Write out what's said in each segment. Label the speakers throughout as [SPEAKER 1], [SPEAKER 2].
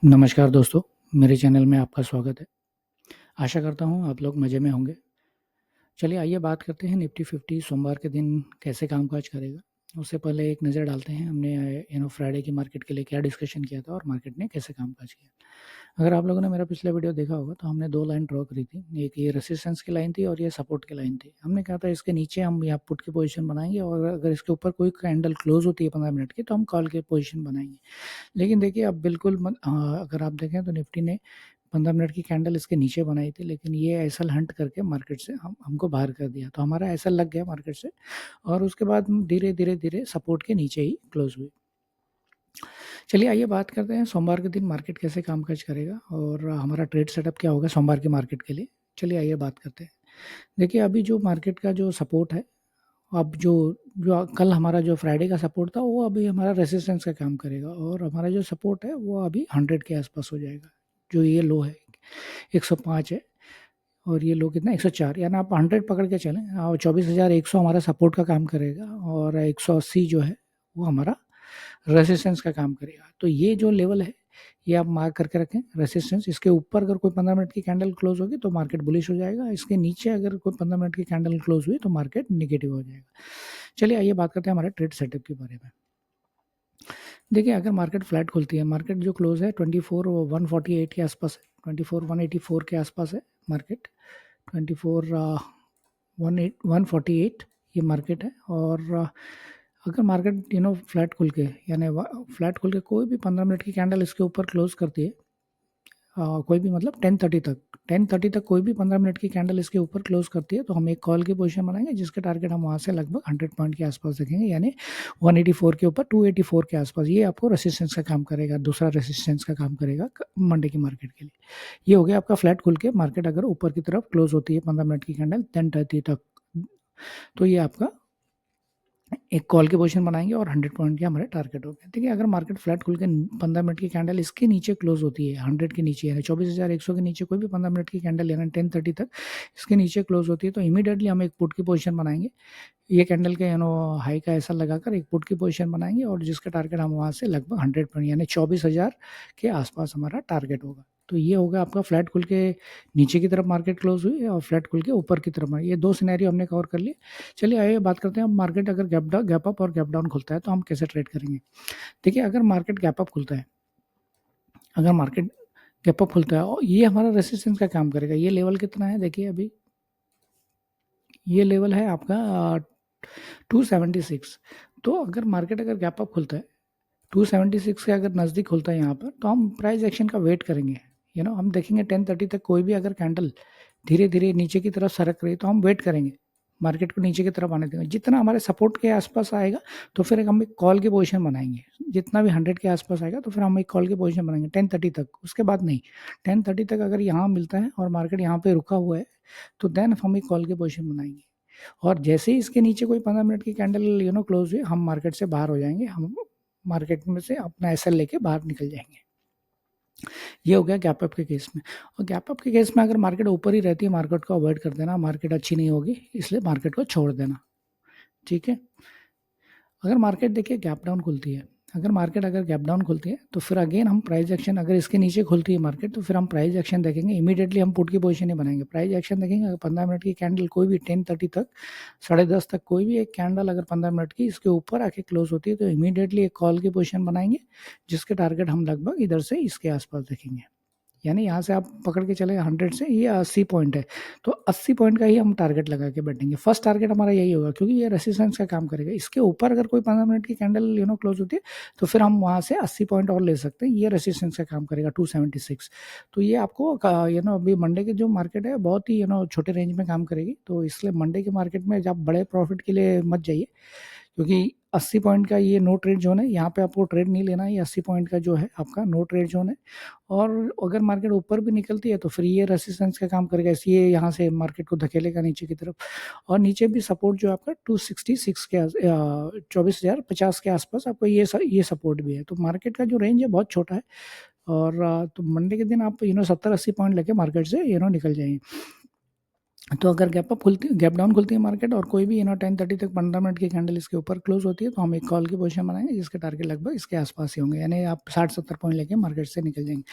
[SPEAKER 1] नमस्कार दोस्तों, मेरे चैनल में आपका स्वागत है। आशा करता हूँ आप लोग मज़े में होंगे। चलिए आइए बात करते हैं निफ्टी 50 सोमवार के दिन कैसे कामकाज करेगा। उससे पहले एक नज़र डालते हैं हमने फ्राइडे की मार्केट के लिए क्या डिस्कशन किया था और मार्केट ने कैसे कामकाज किया। अगर आप लोगों ने मेरा पिछला वीडियो देखा होगा तो हमने 2 लाइन ड्रॉ करी थी। एक ये रेजिस्टेंस की लाइन थी और ये सपोर्ट की लाइन थी। हमने कहा था इसके नीचे हम यहाँ पुट की पोज़ीशन बनाएँगे और अगर इसके ऊपर कोई कैंडल क्लोज़ होती है 15 मिनट की तो हम कॉल की पोज़ीशन बनाएँगे। लेकिन देखिए अब बिल्कुल अगर आप देखें तो निफ्टी ने 15 मिनट की कैंडल इसके नीचे बनाई थी, लेकिन ये एसएल हंट करके मार्केट से हमको बाहर कर दिया। तो हमारा एसएल लग गया मार्केट से और उसके बाद हम धीरे-धीरे सपोर्ट के नीचे ही क्लोज़ हुए। चलिए आइए बात करते हैं सोमवार के दिन मार्केट कैसे कामकाज करेगा और हमारा ट्रेड सेटअप क्या होगा सोमवार की मार्केट के लिए। चलिए आइए बात करते हैं। देखिए अभी जो मार्केट का जो सपोर्ट है, अब जो जो कल हमारा जो फ्राइडे का सपोर्ट था वो अभी हमारा रेजिस्टेंस का काम करेगा और हमारा जो सपोर्ट है वो अभी 100 के आसपास हो जाएगा। जो ये लो है 105 है और ये लो कितना 104, यानी आप 100 पकड़ के चलें और 24,100 हमारा सपोर्ट का काम करेगा और 180 जो है वो हमारा रेजिस्टेंस का काम करेगा। तो ये जो लेवल है ये आप मार्क करके रखें रेजिस्टेंस। इसके ऊपर अगर कोई 15 मिनट की कैंडल क्लोज होगी तो मार्केट बुलिश हो जाएगा। इसके नीचे अगर कोई 15 मिनट की कैंडल क्लोज हुई तो मार्केट नेगेटिव हो जाएगा। चलिए आइए बात करते हैं हमारे ट्रेड सेटअप के बारे में। देखिए अगर मार्केट फ्लैट खुलती है, मार्केट जो क्लोज है 24,148 के आसपास है, 24,184 के आसपास है मार्केट, 24,148 ये मार्केट है। और अगर मार्केट फ्लैट खुल के यानी फ्लैट खुल के कोई भी 15 मिनट की कैंडल इसके ऊपर क्लोज करती है, कोई भी मतलब 10:30 तक कोई भी 15 मिनट की कैंडल इसके ऊपर क्लोज करती है तो हम एक कॉल की पोजीशन बनाएंगे जिसके टारगेट हम वहाँ से लगभग 100 पॉइंट के आसपास देखेंगे, यानी 184 के ऊपर 284 के आसपास। ये आपको रेसिस्टेंस का काम करेगा, दूसरा रेसिस्टेंस का काम करेगा मंडे की मार्केट के लिए। ये हो गया आपका फ्लैट खुल के मार्केट अगर ऊपर की तरफ क्लोज होती है 15 मिनट की कैंडल 10:30 तक, तो ये आपका एक कॉल की पोजीशन बनाएंगे और 100 पॉइंट के हमारे टारगेट हो गए। ठीक है, अगर मार्केट फ्लैट खुल के 15 मिनट की कैंडल इसके नीचे क्लोज होती है 100 के नीचे, यानी 24,100 के नीचे कोई भी 15 मिनट की कैंडल यानी 10:30 तक इसके नीचे क्लोज होती है तो इमीडिएटली हम एक पुट की पोजीशन बनाएंगे। ये कैंडल के हाई का ऐसा लगाकर एक पुट की पोजीशन बनाएंगे और जिसका टारगेट हम वहाँ से लगभग 100 पॉइंट यानी 24,000 के आसपास हमारा टारगेट होगा। तो ये होगा आपका फ्लैट खुल के नीचे की तरफ मार्केट क्लोज हुई और फ्लैट खुल के ऊपर की तरफ। ये दो सिनेरियो हमने कवर कर लिए। चलिए आइए बात करते हैं अब मार्केट अगर गैप अप और गैप डाउन खुलता है तो हम कैसे ट्रेड करेंगे। देखिए अगर मार्केट गैप अप खुलता है, अगर मार्केट गैप अप खुलता है और ये हमारा रेसिस्टेंस का काम करेगा। ये लेवल कितना है देखिए, अभी ये लेवल है आपका 276। तो अगर मार्केट अगर गैप अप खुलता है 276 के अगर नज़दीक खुलता है यहाँ पर तो हम प्राइस एक्शन का वेट करेंगे। हम देखेंगे 10:30 तक कोई भी अगर कैंडल धीरे धीरे नीचे की तरफ सरक रही तो हम वेट करेंगे, मार्केट को नीचे की तरफ आने देंगे। जितना हमारे सपोर्ट के आसपास आएगा तो फिर हम एक कॉल की पोजीशन बनाएंगे। जितना भी 100 के आसपास आएगा तो फिर हम एक कॉल की पोजीशन बनाएंगे 10:30 तक, उसके बाद नहीं। 10:30 तक अगर यहाँ मिलता है और मार्केट यहाँ पे रुका हुआ है तो देन हम एक कॉल की पोजीशन बनाएंगे और जैसे ही इसके नीचे कोई 15 मिनट की कैंडल क्लोज हुई हम मार्केट से बाहर हो जाएंगे, हम मार्केट में से अपना एसएल लेके बाहर निकल जाएंगे। ये हो गया गैप अप के केस में। और गैप अप के केस में अगर मार्केट ऊपर ही रहती है मार्केट को अवॉइड कर देना, मार्केट अच्छी नहीं होगी इसलिए मार्केट को छोड़ देना। ठीक है, अगर मार्केट देखिए गैप डाउन खुलती है, अगर गैप डाउन खुलती है तो फिर अगेन हम प्राइस एक्शन, अगर इसके नीचे खुलती है मार्केट तो फिर हम प्राइस एक्शन देखेंगे। इमीडिएटली हम पुट की पोजीशन ही बनाएंगे, प्राइस एक्शन देखेंगे। अगर 15 मिनट की कैंडल कोई भी 10:30 तक 10:30 तक कोई भी एक कैंडल अगर 15 मिनट की इसके ऊपर आके क्लोज होती है तो इमीडिएटली एक कॉल की पोजीशन बनाएंगे जिसके टारगेट हम लगभग इधर से इसके आसपास देखेंगे। यानी यहाँ से आप पकड़ के चले 100 से ये 80 पॉइंट है तो 80 पॉइंट का ही हम टारगेट लगा के बैठेंगे। फर्स्ट टारगेट हमारा यही होगा क्योंकि ये रेसिस्टेंस का काम करेगा। इसके ऊपर अगर कोई 15 मिनट की कैंडल क्लोज होती है तो फिर हम वहाँ से 80 पॉइंट और ले सकते हैं। ये रेसिस्टेंस का काम करेगा 276। तो ये आपको अभी मंडे की जो मार्केट है बहुत ही छोटे रेंज में काम करेगी। तो इसलिए मंडे की मार्केट में जब बड़े प्रॉफिट के लिए मत जाइए क्योंकि 80 पॉइंट का ये नो ट्रेड जोन है, यहाँ पे आपको ट्रेड नहीं लेना है। ये 80 पॉइंट का जो है आपका नो ट्रेड जोन है। और अगर मार्केट ऊपर भी निकलती है तो फिर ये रेसिस्टेंस का काम करेगा, इसलिए यहाँ से मार्केट को धकेलेगा नीचे की तरफ। और नीचे भी सपोर्ट जो आपका 266 के 24,050 के आसपास आपको ये सपोर्ट भी है। तो मार्केट का जो रेंज है बहुत छोटा है और तो मंडे के दिन आप 70-80 पॉइंट लेके मार्केट से निकल जाएंगे। तो अगर गैप डाउन खुलती है मार्केट और कोई भी 10:30 तक 15 मिनट की कैंडल इसके ऊपर क्लोज होती है, तो हम एक कॉल की पोजीशन बनाएंगे जिसके टारगेट लगभग इसके आसपास ही होंगे, यानी आप 60-70 पॉइंट लेके मार्केट से निकल जाएंगे।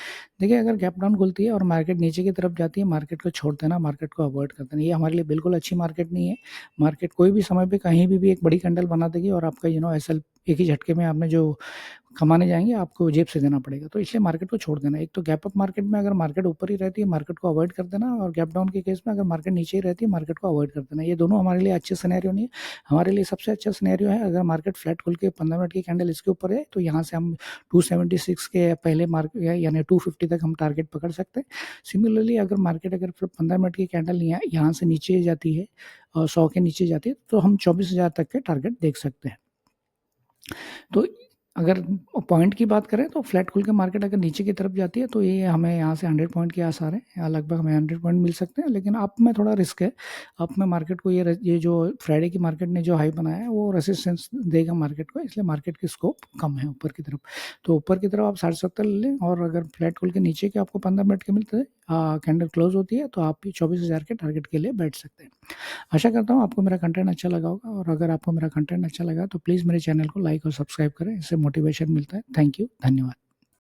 [SPEAKER 1] देखिए, अगर गैप डाउन खुलती है और मार्केट नीचे की तरफ जाती है, मार्केट को छोड़ देना, मार्केट को अवॉइड कर देना, ये हमारे लिए बिल्कुल अच्छी मार्केट नहीं है। मार्केट कोई भी समय पे कहीं भी एक बड़ी कैंडल बना देगी और आपका एसएल एक ही झटके में आपने जो कमाने जाएंगे आपको जेब से देना पड़ेगा। तो इसलिए मार्केट को छोड़ देना। एक तो गैप अप मार्केट में अगर मार्केट ऊपर ही रहती है, मार्केट को अवॉइड कर देना, और गैप डाउन के केस में अगर मार्केट नीचे ही रहती है, मार्केट को अवॉइड कर देना। ये दोनों हमारे लिए अच्छे सिनेरियो नहीं है। हमारे लिए सबसे अच्छा सिनेरियो है अगर मार्केट फ्लैट खुल के 15 मिनट की कैंडल इसके ऊपर है, तो यहाँ से हम 276 के पहले मार्केट यानी 250 तक हम टारगेट पकड़ सकते हैं। सिमिलरली अगर मार्केट अगर 15 मिनट की कैंडल यहाँ से नीचे जाती है और 100 के नीचे जाती है, तो हम 24,000 तक के टारगेट देख सकते हैं। तो अगर पॉइंट की बात करें तो फ्लैट खुल के मार्केट अगर नीचे की तरफ जाती है, तो ये हमें यहाँ से 100 पॉइंट के आसार हैं, या लगभग हमें 100 पॉइंट मिल सकते हैं। लेकिन अप में थोड़ा रिस्क है। अप में मार्केट को ये जो फ्राइडे की मार्केट ने जो हाई बनाया है वो रेसिस्टेंस देगा मार्केट को, इसलिए मार्केट की स्कोप कम है ऊपर की तरफ। तो ऊपर की तरफ आप 60-70 ले लें, और अगर फ्लैट खुल के नीचे के आपको 15 मिनट के मिलते हैं, कैंडल क्लोज होती है, तो आप भी 24,000 के टारगेट के लिए बैठ सकते हैं। आशा करता हूँ आपको मेरा कंटेंट अच्छा लगा होगा, और अगर आपको मेरा कंटेंट अच्छा लगा तो प्लीज़ मेरे चैनल को लाइक और सब्सक्राइब करें, इससे मोटिवेशन मिलता है। थैंक यू, धन्यवाद।